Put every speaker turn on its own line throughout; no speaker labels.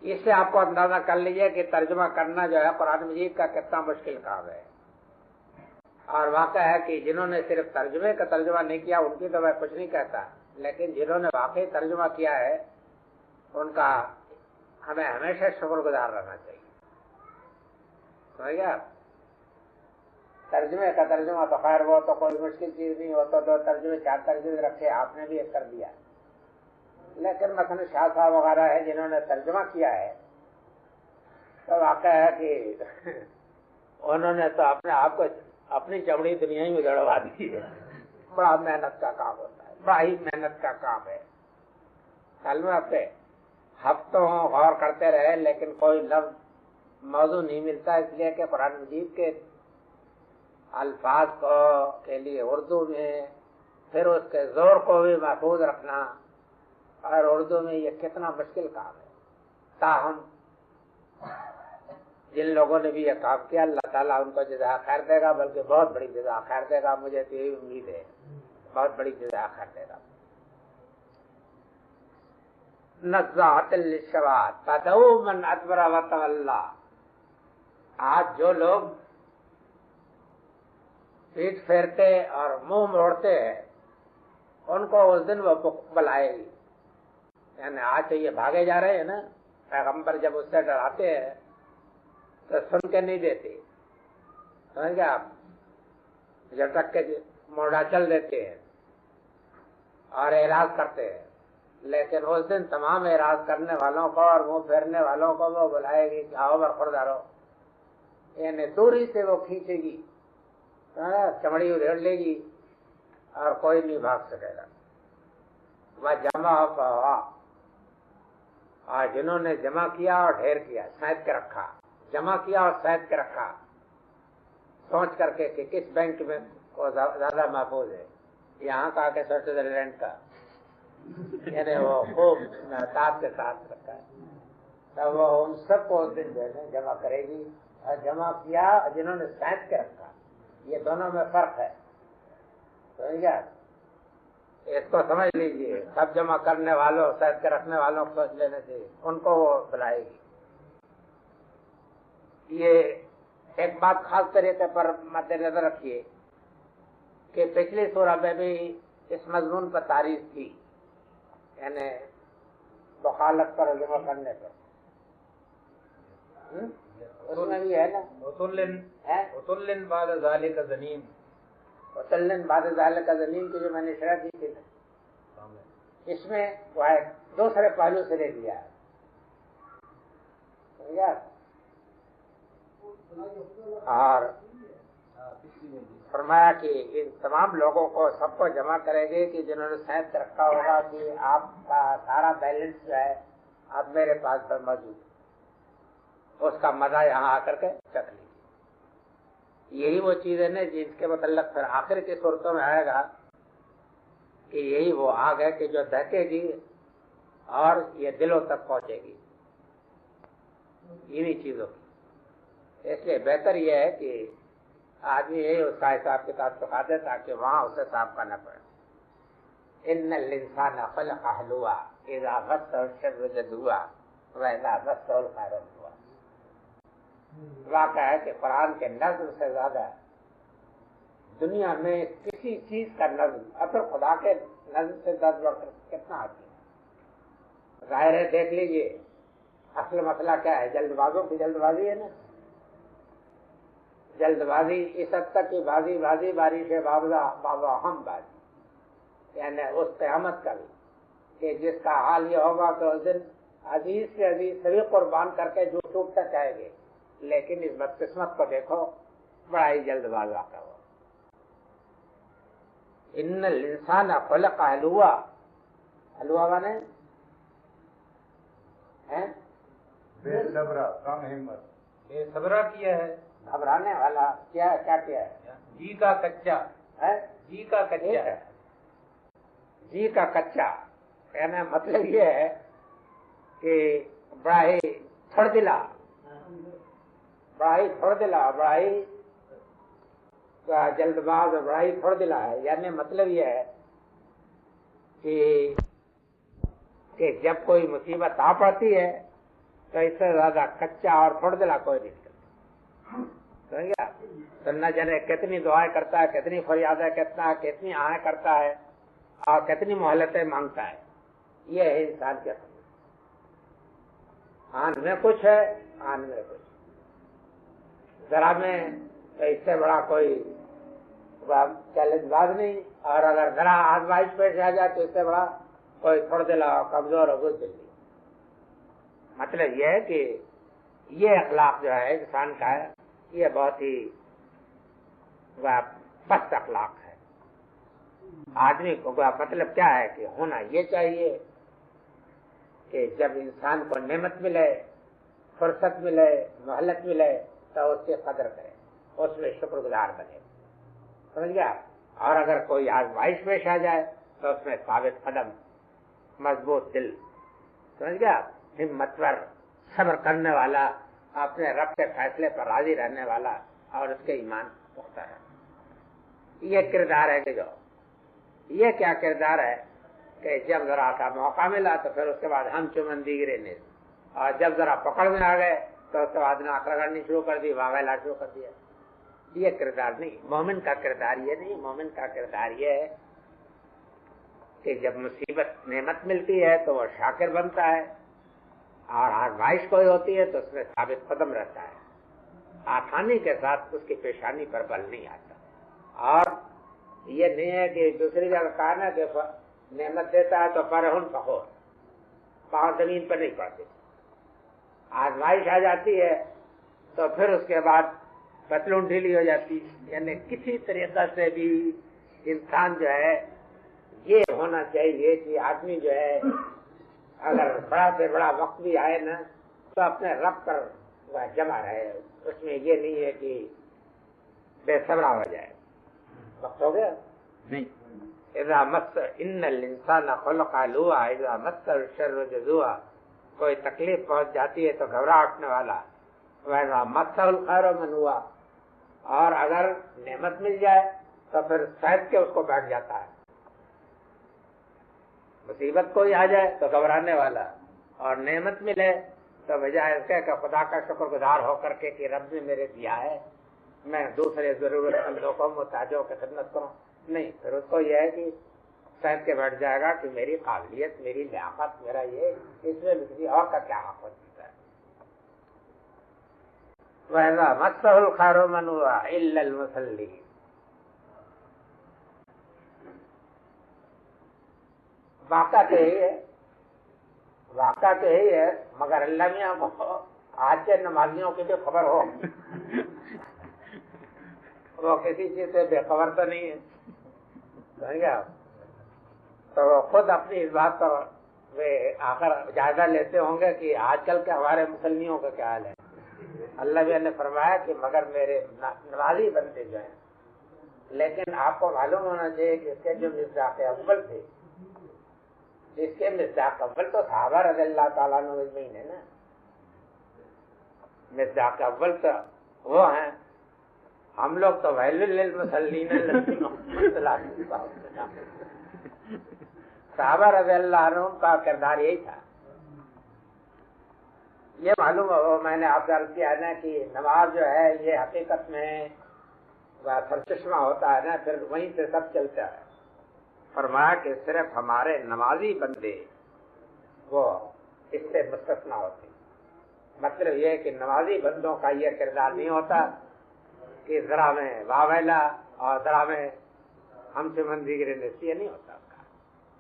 اس سے آپ کو اندازہ کر لیجئے کہ ترجمہ کرنا جو ہے قرآن مجید کا کتنا مشکل کام ہے. اور واقع ہے کہ جنہوں نے صرف ترجمے کا ترجمہ نہیں کیا ان کی تو میں کچھ نہیں کہتا، لیکن جنہوں نے واقعی ترجمہ کیا ہے ان کا ہمیں ہمیشہ شکر گزار رہنا چاہیے. سمجھ گیا؟ ترجمے کا ترجمہ تو خیر وہ تو کوئی مشکل چیز نہیں، ہوتا تو ترجمے 4 ترجمے رکھے، آپ نے بھی ایک کر دیا. لیکن مثلا شاہ صاحب وغیرہ ہے جنہوں نے ترجمہ کیا ہے تو واقع ہے کہ انہوں نے تو اپنے آپ کو اپنی چمڑی دنیا ہی میں گڑوا دی ہے. بڑا محنت کا کام ہوتا ہے، بڑا ہی محنت کا کام ہے. کلمہ پہ ہفتوں غور کرتے رہے لیکن کوئی لفظ موضوع نہیں ملتا، اس لیے کہ قرآن مجید کے الفاظ کے لیے اردو میں پھر اس کے زور کو بھی محفوظ رکھنا، اور اردو میں یہ کتنا مشکل کام ہے. تاہم جن لوگوں نے بھی یہ کام کیا اللہ تعالیٰ ان کو جزا خیر دے گا، بلکہ بہت بڑی جزا خیر دے گا. مجھے تو یہی امید ہے بہت بڑی جزا خیر دے گا. نزاعۃ للشواذ تدعو من ادبر وتولی. آج جو لوگ پیٹ پھیرتے اور منہ موڑتے ہیں ان کو اس دن وہ بلائے گی. یعنی آج تو یہ بھاگے جا رہے ہیں نا، پیغمبر جب اس سے ڈراتے ہیں تو سن کے نہیں دیتے، سمجھ گئے آپ؟ جھٹک کے موڑا چل دیتے ہیں اور اعراض کرتے ہیں. لیکن اس دن تمام اعراض کرنے والوں کو اور منہ پھیرنے والوں کو وہ بلائے گی کہ آؤ برخوردارو. یعنی دوری سے وہ کھینچے گی، چمڑی ادھیڑ لے گی اور کوئی نہیں بھاگ سکے گا. وہ جمع ہوا، اور جنہوں نے جمع کیا اور ڈھیر کیا، سینت کے رکھا، جمع کیا اور سینت کے رکھا، سوچ کر کے کہ کس بینک میں کو زیادہ محفوظ ہے، یہاں کا کہ سوئٹزرلینڈ کا. یعنی وہ خوب محتاط کے ساتھ رکھا ہے. تو وہ ان سب کو اس دن جو ہے جمع کرے گی. اور جمع کیا جنہوں نے سینت کے رکھا، یہ دونوں میں فرق ہے. سمجھ گیا؟ اس کو سمجھ لیجئے. سب جمع کرنے والوں، سینت کے رکھنے والوں کو سوچ لینے چاہیے، ان کو وہ بلائے گی. یہ ایک بات خاص طریقے پر مد نظر رکھیے کہ پچھلی سورہ میں بھی اس مضمون پر تعریف تھی، یعنی بخالت پر جمع کرنے پر. اس میں بھی ہے نا
عتل بعد ذالک زنیم،
عتل بعد ذالک زنیم کی جو میں نے شرح دی تھی نا، اس میں وہ دوسرے پہلو سے لے لیا ہے. اور فرمایا کہ ان تمام لوگوں کو سب کو جمع کرے گے کہ جنہوں نے سینت رکھا ہوگا کہ آپ کا سارا بیلنس جو ہے اب میرے پاس پر موجود ہے، اس کا مزہ یہاں آ کر کے چکھ لیجیے. یہی وہ چیزیں نا جس کے متعلق پھر آخر کی صورتوں میں آئے گا کہ یہی وہ آگ ہے کہ جو دہکے گی اور یہ دلوں تک پہنچے گی انہی چیزوں کی. اس لیے بہتر یہ ہے کہ آدمی یہی اس کا حساب کتاب چکا دے تاکہ وہاں اسے صاف کرنا پڑے. ان الانسان خلق ہلوا اذا مسہ الشر جزوعا واذا مسہ الخیر منوعا. واقع ہے کہ قرآن کے نظم سے زیادہ دنیا میں کسی چیز کا نظم اصل خدا کے نظم سے 10 بڑھ کر کتنا آتی ہے. ظاہر ہے دیکھ لیجئے اصل مسئلہ کیا ہے، جلد بازوں کی جلد بازی ہے نا. جلد بازی اس حد تک کی بازی بارش بابا ہم بازی، یعنی اس قیامت کا بھی کہ جس کا حال یہ ہوگا کہ اس دن عزیز سے عزیز سبھی قربان کر کے جو ٹوٹتا چاہے گے. لیکن اس بدقسمت کو دیکھو، بڑا ہی جلد باز واقع ہوا. ان الانسان خلق ہلوا، ہلوا مانے
بے صبرا، کم ہمت، بے صبرا کیا ہے،
گھبرانے والا. کیا ہے؟
جی کا کچا ہے، جی کا کچا ہے،
جی کا کچا. یعنی مطلب یہ ہے کہ بڑا ہی تھوڑ دلا، بڑا ہی جلد باز، بڑا ہی تھوڑ دلا ہے. یعنی مطلب یہ ہے کہ جب کوئی مصیبت آ پڑتی ہے تو اس سے زیادہ کچا اور تھوڑا دلا کوئی نہیں نکلتا. سمجھ گیا؟ تو نہ جانے کتنی دعائیں کرتا ہے, کتنی فریادیں کتنی آہیں کرتا ہے اور کتنی مہلتیں مانگتا ہے. یہ ہے انسان کے اصل. آن میں کچھ ہے, آن میں کچھ. ذرا میں اس سے بڑا کوئی چیلنج باز نہیں, اور اگر ذرا آزمائش پیش آ جائے تو اس سے بڑا کوئی تھوڑا دلا کمزور اور بزدل نہیں. مطلب یہ ہے کہ یہ اخلاق جو ہے انسان کا ہے, یہ بہت ہی پست اخلاق ہے. آدمی کو مطلب کیا ہے کہ ہونا یہ چاہیے کہ جب انسان کو نعمت ملے, فرصت ملے, مہلت ملے تو اس کی قدر کرے, اس میں شکر گزار بنے. سمجھ گیا؟ اور اگر کوئی آزمائش پیش آ جائے تو اس میں ثابت قدم, مضبوط دل, سمجھ گیا, ہمتور, صبر کرنے والا, اپنے رب کے فیصلے پر راضی رہنے والا اور اس کے ایمان پختہ ہے. یہ کردار ہے کہ جو یہ کیا کردار ہے کہ جب ذرا کا موقع ملا تو پھر اس کے بعد ہم چمندی گرے نہیں, اور جب ذرا پکڑ میں آ گئے تو اس کے بعد ناک رگڑنی شروع کر دی, واویلا شروع کر دیا. یہ کردار نہیں. مومن کا کردار یہ نہیں. مومن کا کردار یہ ہے کہ جب مصیبت نعمت ملتی ہے تو وہ شاکر بنتا ہے, اور آزمائش کوئی ہوتی ہے تو اس میں ثابت قدم رہتا ہے. آسانی کے ساتھ اس کی پیشانی پر بل نہیں آتا. اور یہ نہیں ہے کہ دوسری جگہ کہا نا کہ نعمت دیتا ہے تو فرحن فخور, پاؤں زمین پر نہیں پڑتے. آزمائش آ جاتی ہے تو پھر اس کے بعد پتلون ڈھیلی ہو جاتی. یعنی کسی طریقے سے بھی انسان جو ہے یہ ہونا چاہیے کہ آدمی جو ہے اگر بڑا سے بڑا وقت بھی آئے نا تو اپنے رب پر وہ جمع رہے. اس میں یہ نہیں ہے کہ بے صبرا ہو جائے. وقت ہو گیا نہیں. اذا مس ان الانسان خلق هلوعا اذا مس الشر جزوعا, کوئی تکلیف پہنچ جاتی ہے تو گھبرا اٹھنے والا. واذا مس الخير منوعا, اور اگر نعمت مل جائے تو پھر سہد کے اس کو بیٹھ جاتا ہے. مصیبت کوئی آ جائے تو گھبرانے والا, اور نعمت ملے تو بجائے اس کے کہ خدا کا شکر گزار ہو کر کے کہ رب نے میرے دیا ہے, میں دوسرے ضرورت مندوں کو, محتاجوں کی خدمت کروں, نہیں. پھر اس کو یہ ہے کہ سہد کے بیٹھ جائے گا کہ میری قابلیت, میری لیاقت, میرا یہ, اس میں کسی اور کا کیا حق ہوتا ہے. وَإِذَا مَسَّهُ الْخَيْرُ مَنُوعًا إِلَّا الْمُصَلِّينَ. واقعہ تو یہی ہے, مگر اللہ میاں کو آج کے نمازیوں کی جو خبر ہو وہ کسی چیز سے بے خبر تو نہیں ہے. سمجھ گیا؟ تو وہ خود اپنی اس بات پر آخر جائزہ لیتے ہوں گے کہ آج کل کے ہمارے مسلمانوں کا کیا حال ہے. اللہ بھی نے فرمایا کہ مگر میرے نمازی بندے جو ہیں, لیکن آپ کو معلوم ہونا چاہیے کہ اس کے جو مصداق اول تھے, اس کے مصداق اول تو صحابہ رضی اللہ تعالیٰ عنہ اجمعین ہے نا. مصداق اول تو وہ ہیں, ہم لوگ تو ویل للمصلین صحابہ رضی اللہ عنہ کا کردار یہی تھا. یہ معلوم ہو, میں نے آپ سے عرض کیا نا کہ نماز جو ہے یہ حقیقت میں سرچشمہ ہوتا ہے نا, پھر وہیں سے سب چلتا ہے. فرمایا کہ صرف ہمارے نمازی بندے وہ اس سے مستثنا ہوتے. مطلب یہ کہ نمازی بندوں کا یہ کردار نہیں ہوتا کہ ذرا میں واویلا اور ذرا میں ہم سے مندی گرے نسیہ نہیں ہوتا.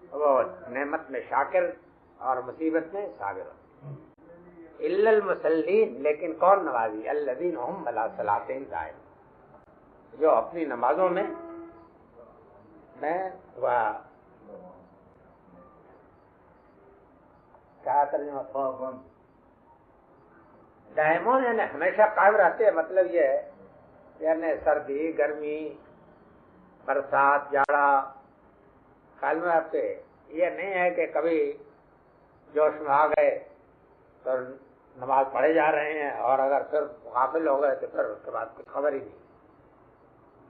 وہ نعمت میں شاکر اور مصیبت میں صابر ہوتے. الا المصلین, لیکن کون نمازی؟ الذین هم علی صلاتہم دائمون, جو اپنی نمازوں میں کیا ترجمہ دائمون یعنی ہمیشہ قائم رہتے ہیں. مطلب یہ ہے یعنی سردی, گرمی, برسات, جاڑا, خیال میں آپ کے یہ نہیں ہے کہ کبھی جوش میں آ گئے تو نماز پڑھے جا رہے ہیں اور اگر پھر غافل ہو گئے تو پھر اس کے بعد کوئی خبر ہی نہیں.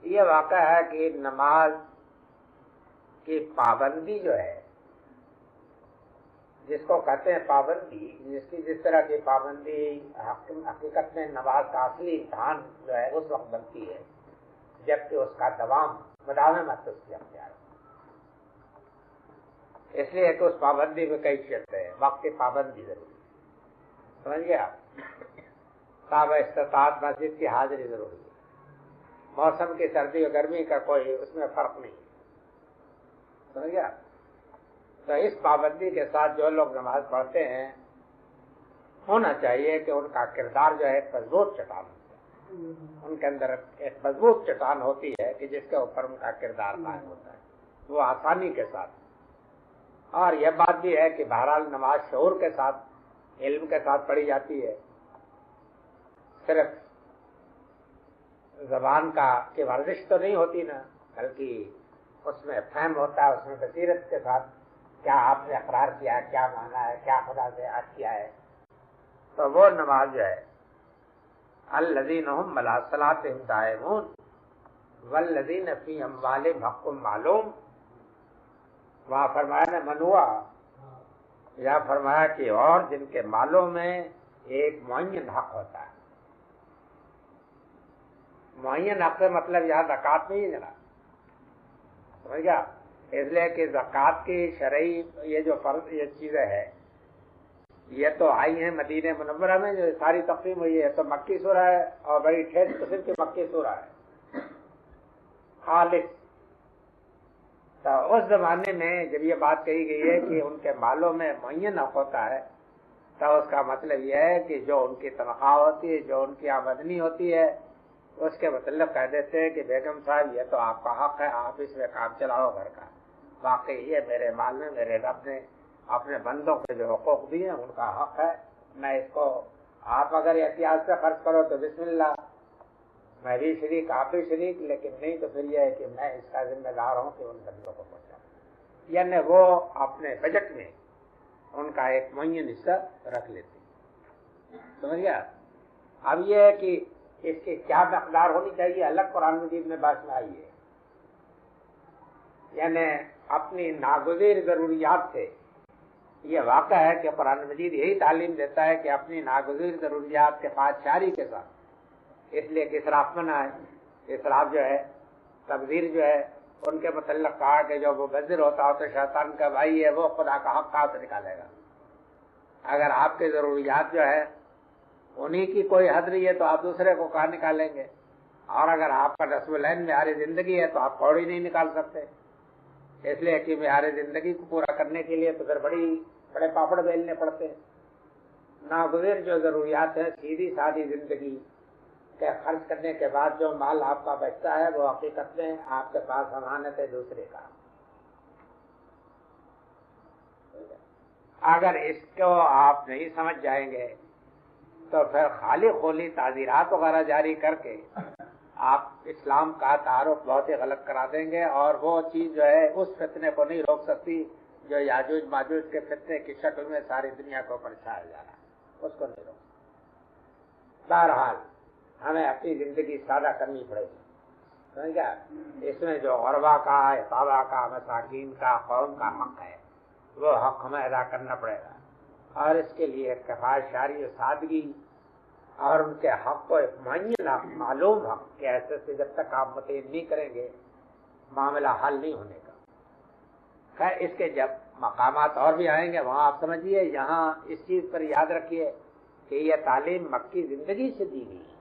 یہ واقعہ ہے کہ نماز کی پابندی جو ہے جس کو کہتے ہیں پابندی، جس کی جس طرح کی پابندی حقیقت میں نماز کا اصلی امتحان جو ہے اس وقت بنتی ہے جبکہ اس کا مداومت اس کی اختیار ہے۔ اس لیے کہ اس پابندی میں کئی شرطیں ہیں، وقت کی پابندی ضروری ہے، سمجھ گیا؟ تاب استطاعت مسجد کی حاضری ضروری ہے، موسم کی سردی اور گرمی کا کوئی اس میں فرق نہیں، سمجھ گیا؟ تو اس پابندی کے ساتھ جو لوگ نماز پڑھتے ہیں ہونا چاہیے کہ ان کا کردار جو ہے ایک مضبوط چٹان ہوتا ہے، ان کے اندر ایک مضبوط چٹان ہوتی ہے کہ جس کے اوپر ان کا کردار قائم ہوتا ہے، وہ آسانی کے ساتھ۔ اور یہ بات بھی ہے کہ بہرحال نماز شعور کے ساتھ، علم کے ساتھ پڑھی جاتی ہے، صرف زبان کی ورزش تو نہیں ہوتی نا، بلکہ اس میں فہم ہوتا ہے، اس میں بصیرت کے ساتھ کیا آپ نے اقرار کیا ہے، کیا مانا ہے، کیا خدا سے عہد کیا ہے۔ تو وہ نماز جو ہے الذین هم علی صلاتهم دائمون والذین فی اموالہم حق معلوم، وہاں فرمایا نا منوا، یا فرمایا کہ اور جن کے مالوں میں ایک معین حق ہوتا ہے۔ معین حق کا مطلب یہاں زکوٰۃ نہیں ہے جناب، سمجھ گیا؟ اس لیے کہ زکوٰۃ کی شرعی یہ جو فرض یہ چیزیں ہیں یہ تو آئی ہیں مدینہ منورہ میں، جو ساری تقسیم ہوئی ہے تو مکی سورہ ہے اور بڑی ٹھیس قسم کی مکی سورہ ہے خالص۔ تو اس زمانے میں جب یہ بات کہی گئی ہے کہ ان کے مالوں میں معین حق ہوتا ہے تو اس کا مطلب یہ ہے کہ جو ان کی تنخواہ ہوتی ہے، جو ان کی آمدنی ہوتی ہے، اس کے متعلق کہہ دیتے ہیں کہ بیگم صاحب یہ تو آپ کا حق ہے، آپ اس میں کام چلاؤ گھر کا، واقعی یہ میرے مال میں میرے رب نے اپنے بندوں کے جو حقوق دیے ہیں ان کا حق ہے، میں اس کو آپ اگر احتیاط سے خرچ کرو تو بسم اللہ، میں بھی شریک آپ بھی شریک، لیکن نہیں تو پھر یہ ہے کہ میں اس کا ذمہ دار ہوں کہ ان بندوں کو پہنچاؤں، یعنی وہ اپنے بجٹ میں ان کا ایک معین حصہ رکھ لیتے، سمجھ گیا؟ اب یہ ہے کہ اس کی کیا مقدار ہونی چاہیے الگ قرآن مجید میں بات میں آئی ہے، یعنی اپنی ناگزیر ضروریات سے، یہ واقع ہے کہ قرآن مجید یہی تعلیم دیتا ہے کہ اپنی ناگزیر ضروریات کے پادشاہی کے ساتھ، اس لیے کہ اسراف منع ہے، اسراف جو ہے تبذیر جو ہے ان کے متعلق کہا کہ جو مبذر ہوتا ہو تو شیطان کا بھائی ہے، وہ خدا کا حق کہاں سے نکالے گا؟ اگر آپ کی ضروریات جو ہے انہی کی کوئی حد نہیں ہے تو آپ دوسرے کو کہاں نکالیں گے؟ اور اگر آپ کا نصب العین معیار زندگی ہے تو آپ کوڑی نہیں نکال سکتے، اس لیے کہ معیار زندگی کو پورا کرنے کے لیے تو پھر بڑے پاپڑ بیلنے پڑتے ہیں۔ ناگزیر جو ضروریات ہیں، سیدھی سادی زندگی کے خرچ کرنے کے بعد جو مال آپ کا بچتا ہے وہ حقیقت میں آپ کے پاس امانت ہے دوسرے کا۔ اگر اس کو آپ نہیں سمجھ جائیں گے تو پھر خالی خولی تعزیرات وغیرہ جاری کر کے آپ اسلام کا تعارف بہت ہی غلط کرا دیں گے، اور وہ چیز جو ہے اس فتنے کو نہیں روک سکتی جو یاجوج ماجوج کے فتنے کی شکل میں ساری دنیا کو اوپر چھایا جا رہا ہے، اس کو نہیں روک سکتی۔ بہرحال ہمیں اپنی زندگی سادہ کرنی پڑے گی، سمجھ گیا؟ اس میں جو غربا کا، اصابہ کا، مساکین کا، قوم کا حق ہے وہ حق ہمیں ادا کرنا پڑے گا، اور اس کے لیے کفایت شاری و سادگی اور ان کے حق کو ایک معین حق، معلوم حق کے ایسے سے جب تک آپ متعین نہیں کریں گے معاملہ حل نہیں ہونے کا۔ خیر اس کے جب مقامات اور بھی آئیں گے وہاں آپ سمجھیے، یہاں اس چیز پر یاد رکھیے کہ یہ تعلیم مکی زندگی سے دی گئی ہے،